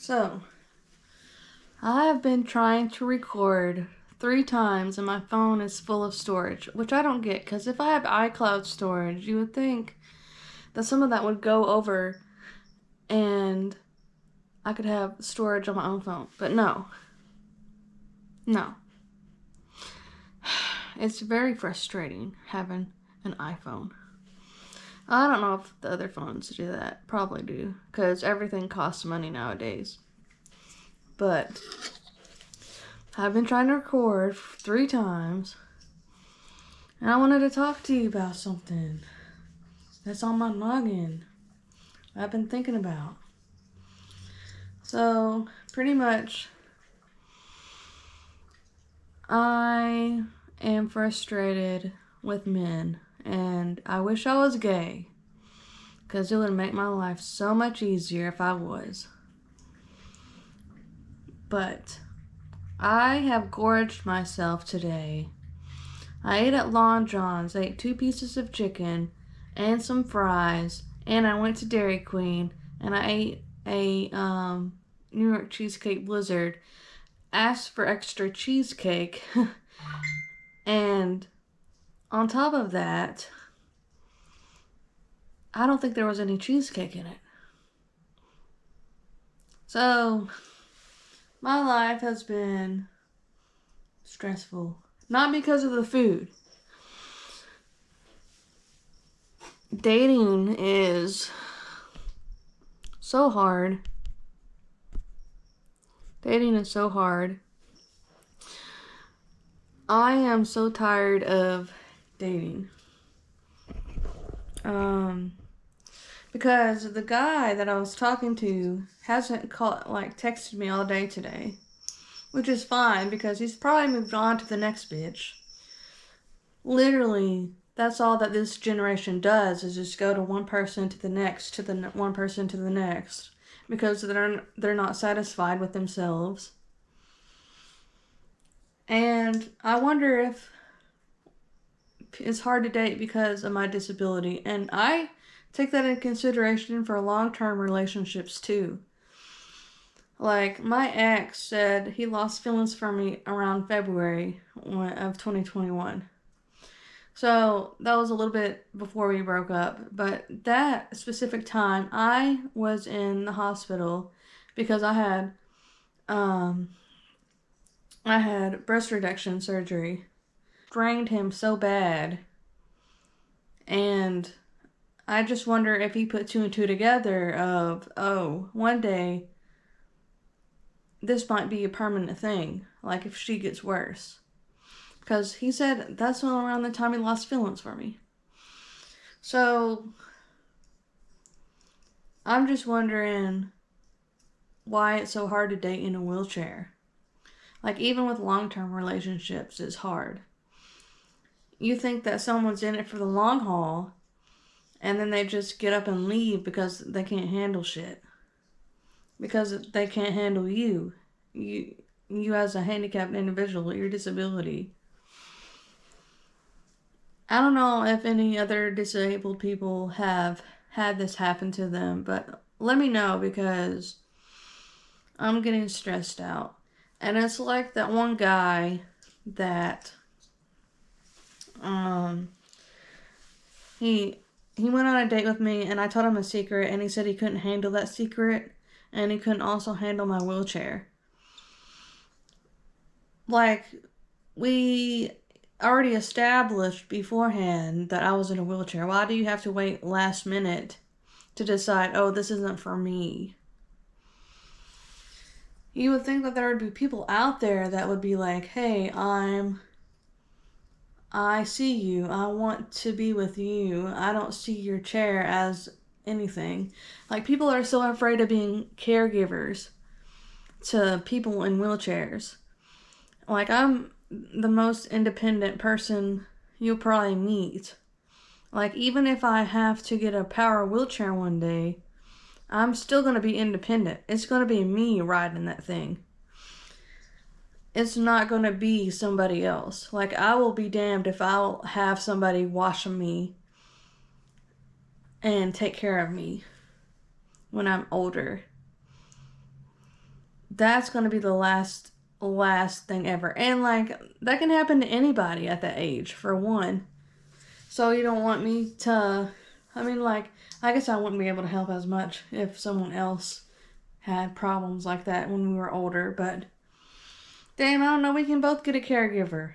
So, I have been trying to record 3 times and my phone is full of storage, which I don't get because if I have iCloud storage, you would think that some of that would go over and I could have storage on my own phone. But no. No. It's very frustrating having an iPhone. I don't know if the other phones do that. Probably do, because everything costs money nowadays. But I've been trying to record 3 times, and I wanted to talk to you about something that's on my noggin I've been thinking about. So, pretty much, I am frustrated with men, and I wish I was gay, because it would make my life so much easier if I was. But I have gorged myself today. I ate at Long John's, ate 2 pieces of chicken and some fries, and I went to Dairy Queen and I ate a New York cheesecake blizzard, asked for extra cheesecake, and on top of that, I don't think there was any cheesecake in it. So, my life has been stressful. Not because of the food. Dating is so hard. Dating is so hard. I am so tired of dating. Because the guy that I was talking to hasn't texted me all day today. Which is fine, because he's probably moved on to the next bitch. Literally, that's all that this generation does, is just go to one person to the next, to the one person to the next. Because they're not satisfied with themselves. And I wonder if it's hard to date because of my disability. And I take that into consideration for long-term relationships too. Like, my ex said he lost feelings for me around February of 2021. So, that was a little bit before we broke up. But that specific time, I was in the hospital because I had breast reduction surgery. Drained him so bad. And I just wonder if he put 2 and 2 together of, one day this might be a permanent thing, like if she gets worse. Because he said that's around the time he lost feelings for me. So, I'm just wondering why it's so hard to date in a wheelchair. Like, even with long-term relationships, it's hard. You think that someone's in it for the long haul, and then they just get up and leave because they can't handle shit. Because they can't handle you. You as a handicapped individual, your disability. I don't know if any other disabled people have had this happen to them, but let me know, because I'm getting stressed out. And it's like that one guy that he went on a date with me, and I told him a secret, and he said he couldn't handle that secret, and he couldn't also handle my wheelchair. Like, we already established beforehand that I was in a wheelchair. Why do you have to wait last minute to decide, this isn't for me? You would think that there would be people out there that would be like, hey, I see you. I want to be with you. I don't see your chair as anything. Like, people are so afraid of being caregivers to people in wheelchairs. Like, I'm the most independent person you'll probably meet. Like, even if I have to get a power wheelchair one day, I'm still going to be independent. It's going to be me riding that thing. It's not going to be somebody else. Like, I will be damned if I'll have somebody wash me and take care of me when I'm older. that's going to be the last thing ever. And like that can happen to anybody at that age, for one. So you don't want me to, I mean, like, I guess I wouldn't be able to help as much if someone else had problems like that when we were older, but damn, I don't know, we can both get a caregiver.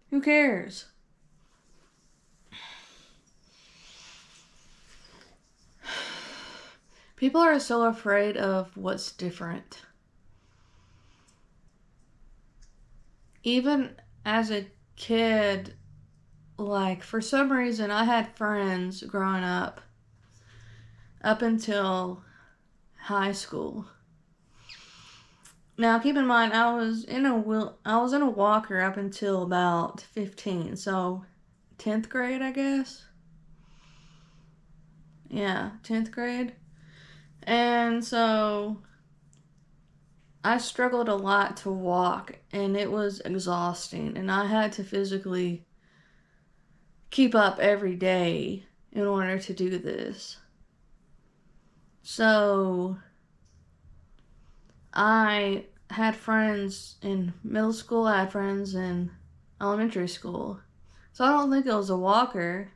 Who cares? People are so afraid of what's different. Even as a kid, like, for some reason, I had friends growing up until high school. Now, keep in mind, I was in a walker up until about 15, so 10th grade, I guess. Yeah, 10th grade. And so I struggled a lot to walk, and it was exhausting, and I had to physically keep up every day in order to do this. So I had friends in middle school, I had friends in elementary school. So I don't think it was a walker.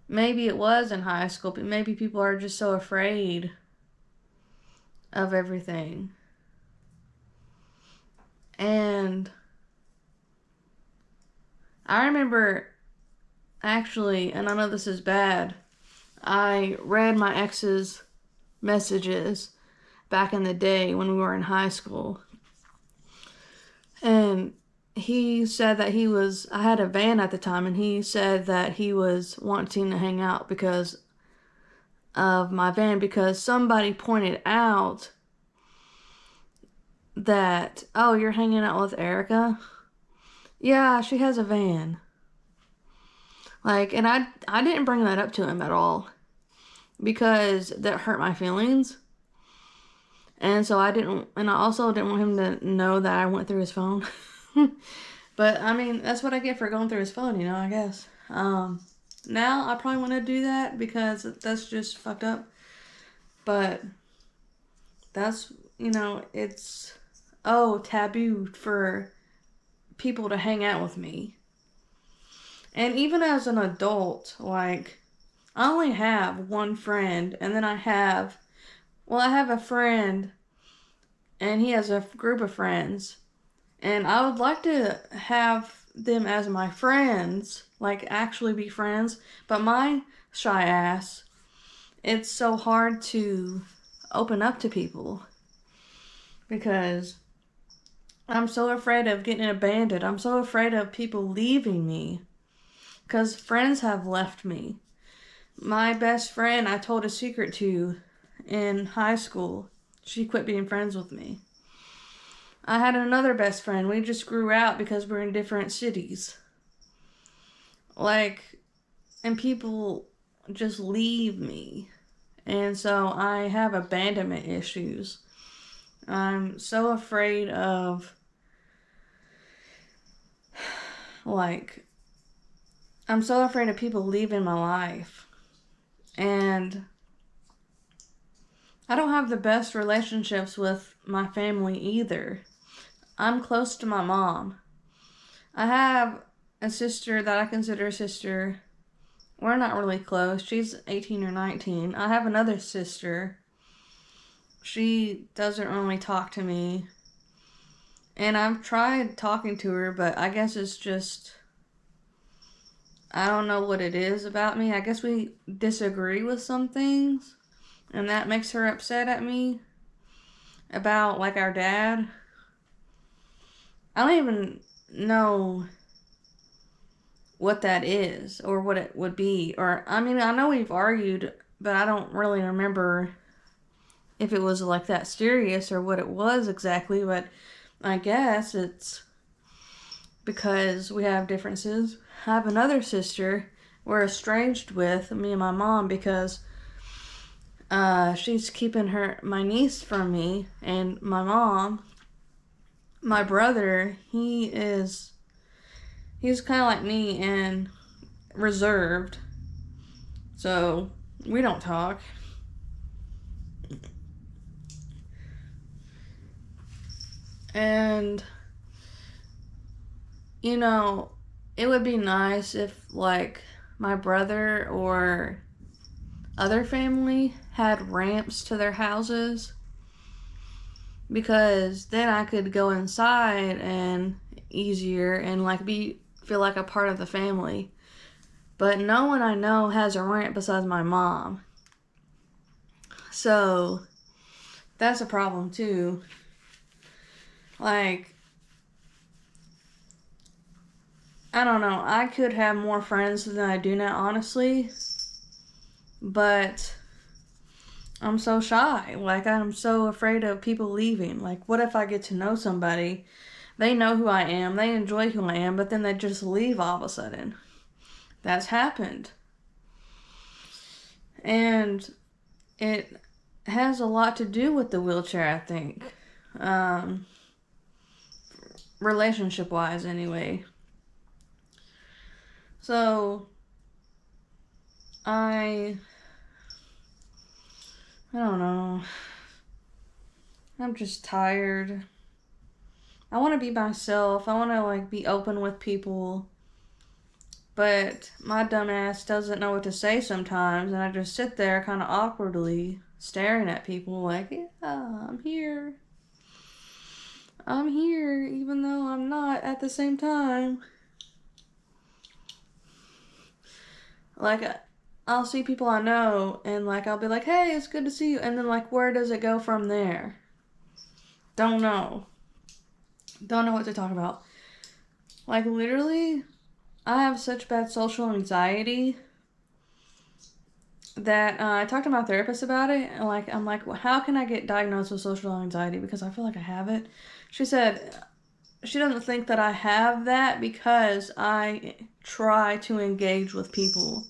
Maybe it was in high school, but maybe people are just so afraid of everything. And I remember, actually, and I know this is bad, I read my ex's messages back in the day when we were in high school. And he said that I had a van at the time, and he said that he was wanting to hang out because of my van, because somebody pointed out that, oh, you're hanging out with Erica? Yeah, she has a van. Like, and I didn't bring that up to him at all because that hurt my feelings. And so I also didn't want him to know that I went through his phone. But I mean, that's what I get for going through his phone, I guess. Now I probably want to do that because that's just fucked up. But that's, it's, taboo for people to hang out with me. And even as an adult, like, I only have one friend, and then I have a friend, and he has a group of friends, and I would like to have them as my friends, like, actually be friends, but my shy ass, it's so hard to open up to people, because I'm so afraid of getting abandoned. I'm so afraid of people leaving me, because friends have left me. My best friend I told a secret to in high school. She quit being friends with me. I had another best friend. We just grew out because we're in different cities. Like, and people just leave me. And so I have abandonment issues. I'm so afraid of, I'm so afraid of people leaving my life. And I don't have the best relationships with my family either. I'm close to my mom. I have a sister that I consider a sister. We're not really close. She's 18 or 19. I have another sister. She doesn't really talk to me. And I've tried talking to her, but I guess it's just, I don't know what it is about me. I guess we disagree with some things, and that makes her upset at me about, like, our dad. I don't even know what that is or what it would be. Or, I mean, I know we've argued, but I don't really remember if it was like that serious or what it was exactly. But I guess it's because we have differences. I have another sister we're estranged with, me and my mom, because she's keeping my niece from me. And my mom, my brother, he's kind of like me and reserved, so we don't talk. And, you know, it would be nice if, like, my brother or other family had ramps to their houses, because then I could go inside and easier and like feel like a part of the family. But no one I know has a ramp besides my mom. So that's a problem too. Like, I don't know. I could have more friends than I do now, honestly. But I'm so shy. Like, I'm so afraid of people leaving. Like, what if I get to know somebody? They know who I am. They enjoy who I am. But then they just leave all of a sudden. That's happened. And it has a lot to do with the wheelchair, I think. Relationship wise, anyway. So, I don't know. I'm just tired. I want to be myself. I want to, like, be open with people. But my dumb ass doesn't know what to say sometimes. And I just sit there kind of awkwardly staring at people like, yeah, I'm here. I'm here, even though I'm not at the same time. Like, I'll see people I know, and, like, I'll be like, hey, it's good to see you. And then, like, where does it go from there? Don't know. Don't know what to talk about. Like, literally, I have such bad social anxiety that I talked to my therapist about it. And, like, I'm like, well, how can I get diagnosed with social anxiety? Because I feel like I have it. She said she doesn't think that I have that because I try to engage with people.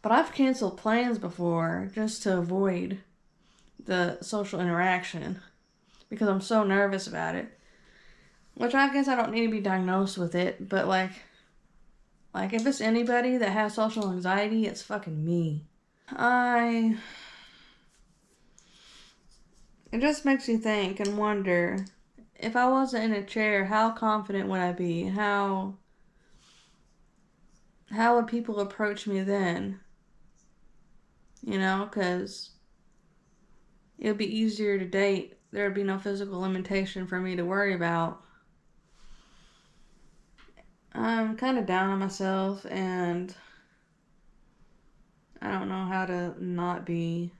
But I've canceled plans before just to avoid the social interaction because I'm so nervous about it. Which I guess I don't need to be diagnosed with it, but like if it's anybody that has social anxiety, it's fucking me. It just makes you think and wonder, if I wasn't in a chair, how confident would I be? How would people approach me then? You know, because it would be easier to date. There would be no physical limitation for me to worry about. I'm kind of down on myself, and I don't know how to not be.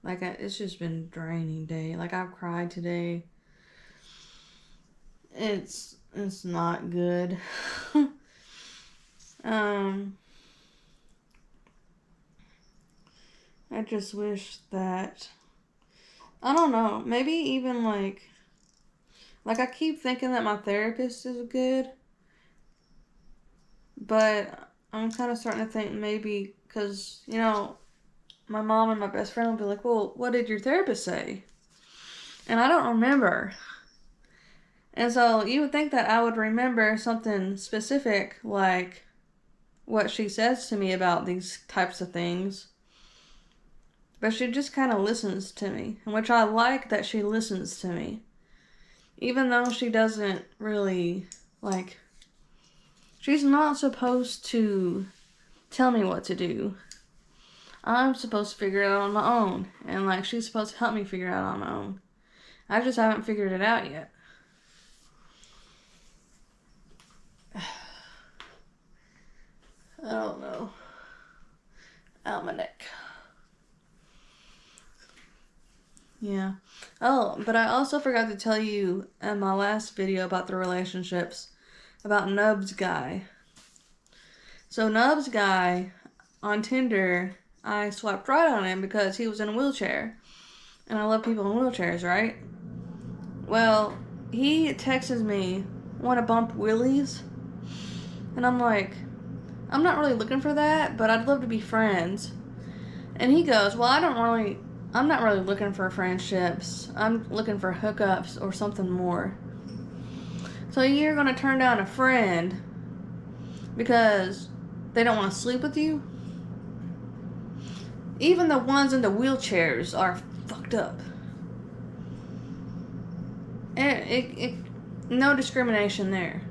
Like, it's just been a draining day. Like, I've cried today. It's not good. I just wish that, I don't know, maybe even like I keep thinking that my therapist is good, but I'm kind of starting to think maybe, because, you know, my mom and my best friend will be like, well, what did your therapist say? And I don't remember. And so you would think that I would remember something specific, like what she says to me about these types of things. But she just kind of listens to me, which I like that she listens to me. Even though she doesn't really, like, she's not supposed to tell me what to do. I'm supposed to figure it out on my own. And, like, she's supposed to help me figure it out on my own. I just haven't figured it out yet. I don't know. Ow, my neck. Yeah. Oh, but I also forgot to tell you in my last video about the relationships, about Nub's guy. So Nub's guy, on Tinder, I swiped right on him because he was in a wheelchair. And I love people in wheelchairs, right? Well, he texts me, want to bump willies? And I'm like, I'm not really looking for that, but I'd love to be friends. And he goes, well, I'm not really looking for friendships. I'm looking for hookups or something more. So you're going to turn down a friend because they don't want to sleep with you? Even the ones in the wheelchairs are fucked up. No discrimination there.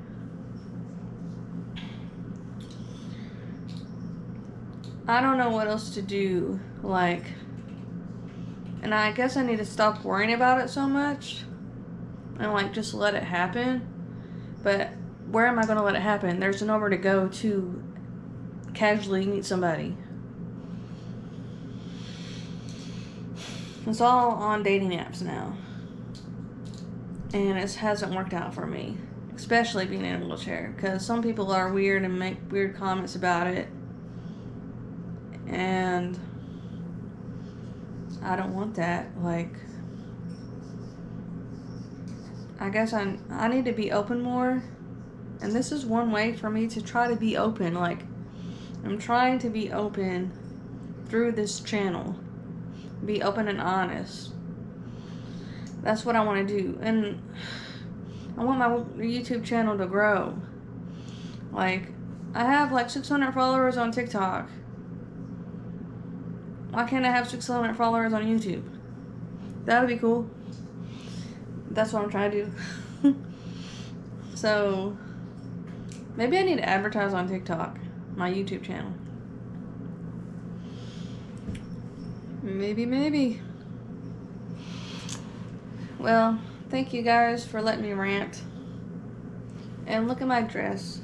I don't know what else to do, like, and I guess I need to stop worrying about it so much and, like, just let it happen. But where am I going to let it happen? There's nowhere to go to casually meet somebody. It's all on dating apps now. And it hasn't worked out for me. Especially being in a wheelchair. Because some people are weird and make weird comments about it. And I don't want that. Like, I guess I need to be open more. And this is one way for me to try to be open. Like, I'm trying to be open through this channel. Be open and honest. That's what I want to do. And I want my YouTube channel to grow. Like, I have like 600 followers on TikTok. Why can't I have 600 followers on YouTube? That would be cool. That's what I'm trying to do. So, maybe I need to advertise on TikTok, my YouTube channel. Maybe. Well, thank you guys for letting me rant. And look at my dress.